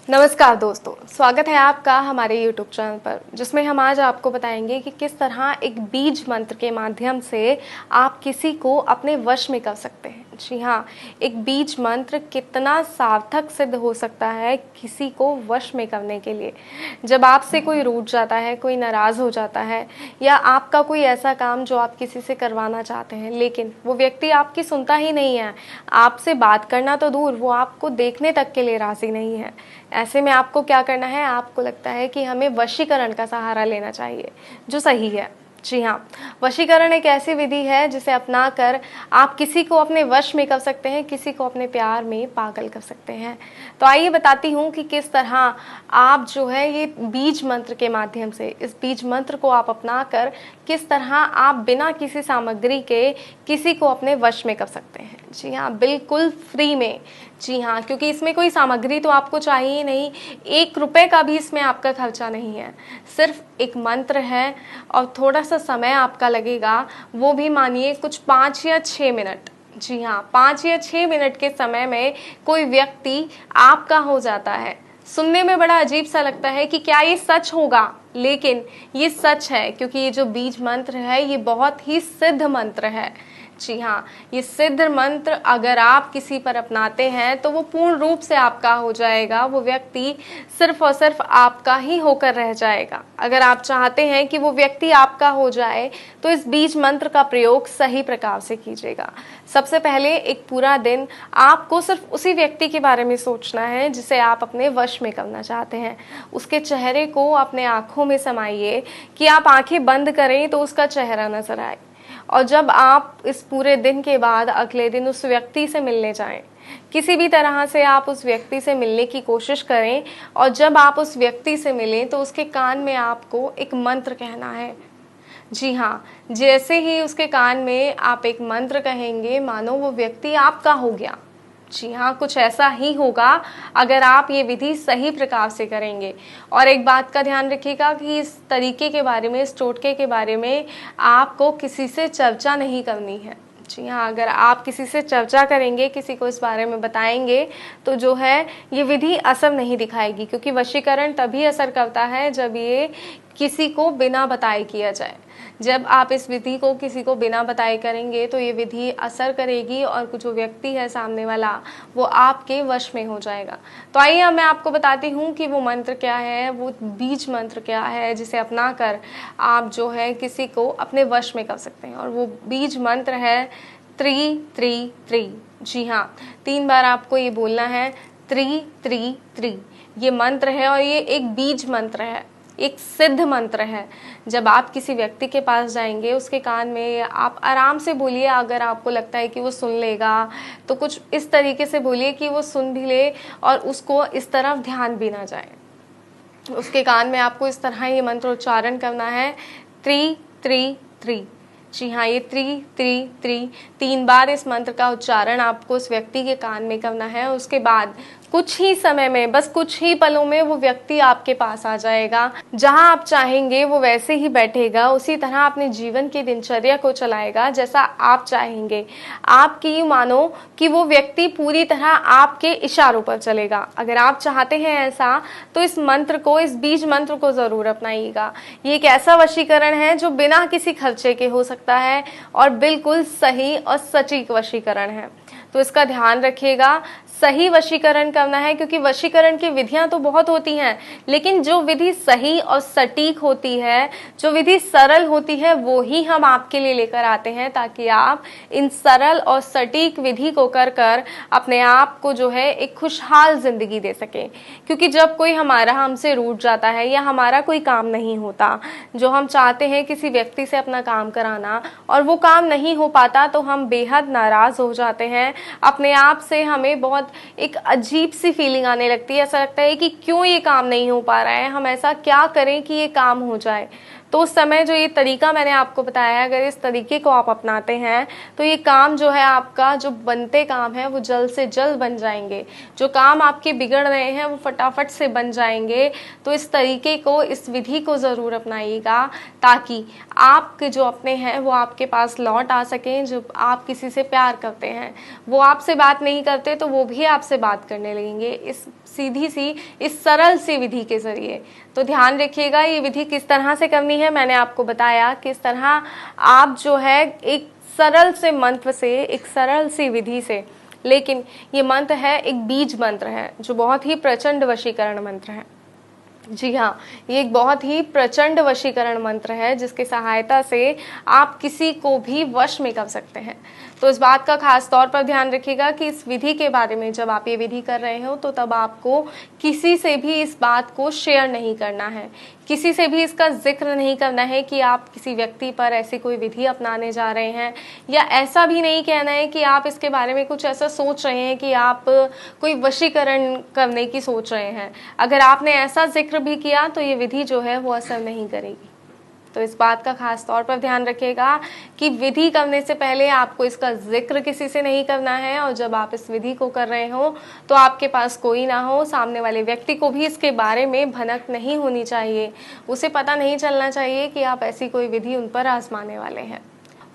नमस्कार दोस्तों, स्वागत है आपका हमारे YouTube चैनल पर, जिसमें हम आज आपको बताएंगे कि किस तरह एक बीज मंत्र के माध्यम से आप किसी को अपने वश में कर सकते हैं। जी हाँ, एक बीज मंत्र कितना सार्थक सिद्ध हो सकता है किसी को वश में करने के लिए। जब आपसे कोई रूठ जाता है, कोई नाराज़ हो जाता है, या आपका कोई ऐसा काम जो आप किसी से करवाना चाहते हैं लेकिन वो व्यक्ति आपकी सुनता ही नहीं है, आपसे बात करना तो दूर, वो आपको देखने तक के लिए राज़ी नहीं है। ऐसे में आपको क्या करना है, आपको लगता है कि हमें वशीकरण का सहारा लेना चाहिए, जो सही है। जी हाँ, वशीकरण एक ऐसी विधि है जिसे अपनाकर आप किसी को अपने वश में कर सकते हैं, किसी को अपने प्यार में पागल कर सकते हैं। तो आइए बताती हूँ कि किस तरह आप जो है ये बीज मंत्र के माध्यम से, इस बीज मंत्र को आप अपनाकर किस तरह आप बिना किसी सामग्री के किसी को अपने वश में कर सकते हैं। जी हाँ, बिल्कुल फ्री में। जी हाँ, क्योंकि इसमें कोई सामग्री तो आपको चाहिए नहीं, 1 रुपए का भी इसमें आपका खर्चा नहीं है। सिर्फ एक मंत्र है और थोड़ा सा समय आपका लगेगा, वो भी मानिए कुछ 5 या 6 मिनट। जी हाँ, 5 या 6 मिनट के समय में कोई व्यक्ति आपका हो जाता है। सुनने में बड़ा अजीब सा लगता है कि क्या ये सच होगा, लेकिन ये सच है, क्योंकि ये जो बीज मंत्र है ये बहुत ही सिद्ध मंत्र है। जी हाँ, ये सिद्ध मंत्र अगर आप किसी पर अपनाते हैं तो वो पूर्ण रूप से आपका हो जाएगा, वो व्यक्ति सिर्फ और सिर्फ आपका ही होकर रह जाएगा। अगर आप चाहते हैं कि वो व्यक्ति आपका हो जाए तो इस बीज मंत्र का प्रयोग सही प्रकार से कीजिएगा। सबसे पहले एक पूरा दिन आपको सिर्फ उसी व्यक्ति के बारे में सोचना है जिसे आप अपने वश में करना चाहते हैं। उसके चेहरे को अपने आंखों में समाइए कि आप आंखें बंद करें तो उसका चेहरा नजर आए। और जब आप इस पूरे दिन के बाद अगले दिन उस व्यक्ति से मिलने जाएं, किसी भी तरह से आप उस व्यक्ति से मिलने की कोशिश करें, और जब आप उस व्यक्ति से मिलें तो उसके कान में आपको एक मंत्र कहना है। जी हाँ, जैसे ही उसके कान में आप एक मंत्र कहेंगे, मानो वो व्यक्ति आपका हो गया। जी हाँ, कुछ ऐसा ही होगा अगर आप ये विधि सही प्रकार से करेंगे। और एक बात का ध्यान रखिएगा कि इस तरीके के बारे में, इस टोटके के बारे में आपको किसी से चर्चा नहीं करनी है। जी हाँ, अगर आप किसी से चर्चा करेंगे, किसी को इस बारे में बताएंगे, तो जो है ये विधि असर नहीं दिखाएगी, क्योंकि वशीकरण तभी असर करता है जब ये किसी को बिना बताए किया जाए। जब आप इस विधि को किसी को बिना बताए करेंगे तो ये विधि असर करेगी और जो व्यक्ति है सामने वाला, वो आपके वश में हो जाएगा। तो आइए अब मैं आपको बताती हूँ कि वो मंत्र क्या है, वो बीज मंत्र क्या है जिसे अपनाकर आप जो है किसी को अपने वश में कर सकते हैं। और वो बीज मंत्र है 3 3 3। जी हाँ, 3 बार आपको ये बोलना है 3 3 3। ये मंत्र है और ये एक बीज मंत्र है, एक सिद्ध मंत्र है। जब आप किसी व्यक्ति के पास जाएंगे, उसके कान में आप आराम से बोलिए। अगर आपको लगता है कि वो सुन लेगा तो कुछ इस तरीके से बोलिए कि वो सुन भी ले और उसको इस तरफ ध्यान भी ना जाए। उसके कान में आपको इस तरह ये मंत्र उच्चारण करना है 3 3 3। जी हाँ, ये 3 3 3 3 बार इस मंत्र का उच्चारण आपको उस व्यक्ति के कान में करना है। उसके बाद कुछ ही समय में, बस कुछ ही पलों में वो व्यक्ति आपके पास आ जाएगा। जहां आप चाहेंगे वो वैसे ही बैठेगा, उसी तरह अपने जीवन की दिनचर्या को चलाएगा जैसा आप चाहेंगे। आपकी मानो कि वो व्यक्ति पूरी तरह आपके इशारों पर चलेगा। अगर आप चाहते हैं ऐसा, तो इस मंत्र को, इस बीज मंत्र को जरूर अपनाइएगा। ये एक ऐसा वशीकरण है जो बिना किसी खर्चे के हो सकता है और बिल्कुल सही और सटीक वशीकरण है। तो इसका ध्यान रखिएगा, सही वशीकरण करना है, क्योंकि वशीकरण की विधियां तो बहुत होती हैं, लेकिन जो विधि सही और सटीक होती है, जो विधि सरल होती है, वो ही हम आपके लिए लेकर आते हैं, ताकि आप इन सरल और सटीक विधि को कर कर अपने आप को जो है एक खुशहाल जिंदगी दे सकें। क्योंकि जब कोई हमारा हमसे रूठ जाता है या हमारा कोई काम नहीं होता, जो हम चाहते हैं किसी व्यक्ति से अपना काम कराना, और वो काम नहीं हो पाता, तो हम बेहद नाराज हो जाते हैं। अपने आप से हमें बहुत एक अजीब सी फीलिंग आने लगती है। ऐसा लगता है कि क्यों ये काम नहीं हो पा रहा है, हम ऐसा क्या करें कि ये काम हो जाए। तो उस समय जो ये तरीका मैंने आपको बताया है, अगर इस तरीके को आप अपनाते हैं तो ये काम जो है आपका, जो बनते काम है वो जल्द से जल्द बन जाएंगे। जो काम आपके बिगड़ रहे हैं वो फटाफट से बन जाएंगे। तो इस तरीके को, इस विधि को ज़रूर अपनाइएगा, ताकि आपके जो अपने हैं वो आपके पास लौट आ सकें। जो आप किसी से प्यार करते हैं, वो आपसे बात नहीं करते तो वो भी आपसे बात करने लगेंगे। इस सीधी सी इस सरल सी विधि के ज़रिए। तो ध्यान रखिएगा ये विधि किस तरह से करनी है, मैंने आपको बताया किस तरह आप जो है एक सरल से मंत्र से, एक सरल सी विधि से, लेकिन ये मंत्र है एक बीज मंत्र है जो बहुत ही प्रचंड वशीकरण मंत्र है। जी हाँ, ये एक बहुत ही प्रचंड वशीकरण मंत्र है जिसकी सहायता से आप किसी को भी वश में कर सकते हैं। तो इस बात का खास तौर पर ध्यान रखिएगा कि इस विधि के बारे में जब आप ये विधि कर रहे हो तो तब आपको किसी से भी इस बात को शेयर नहीं करना है, किसी से भी इसका जिक्र नहीं करना है कि आप किसी व्यक्ति पर ऐसी कोई विधि अपनाने जा रहे हैं, या ऐसा भी नहीं कहना है कि आप इसके बारे में कुछ ऐसा सोच रहे हैं कि आप कोई वशीकरण करने की सोच रहे हैं। अगर आपने ऐसा जिक्र भी किया तो ये विधि जो है वो असर नहीं करेगी। तो इस बात का खास तौर पर ध्यान रखिएगा कि विधि करने से पहले आपको इसका जिक्र किसी से नहीं करना है, और जब आप इस विधि को कर रहे हो तो आपके पास कोई ना हो, सामने वाले व्यक्ति को भी इसके बारे में भनक नहीं होनी चाहिए, उसे पता नहीं चलना चाहिए कि आप ऐसी कोई विधि उन पर आजमाने वाले हैं।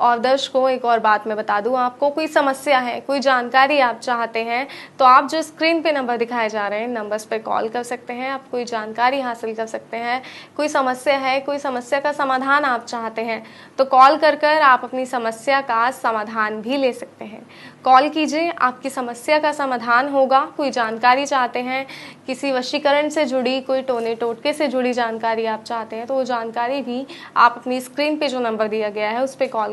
और दर्शकों एक और बात मैं बता दूं आपको, कोई समस्या है, कोई जानकारी आप चाहते हैं तो आप जो स्क्रीन पे नंबर दिखाए जा रहे हैं नंबर्स पे कॉल कर सकते हैं, आप कोई जानकारी हासिल कर सकते हैं। कोई समस्या है, कोई समस्या का समाधान आप चाहते हैं तो कॉल कर कर आप अपनी समस्या का समाधान भी ले सकते हैं। कॉल कीजिए, आपकी समस्या का समाधान होगा। कोई जानकारी चाहते हैं, किसी वशीकरण से जुड़ी, कोई टोने टोटके से जुड़ी जानकारी आप चाहते हैं तो वो जानकारी भी आप अपनी स्क्रीन पे जो नंबर दिया गया है उस पर कॉल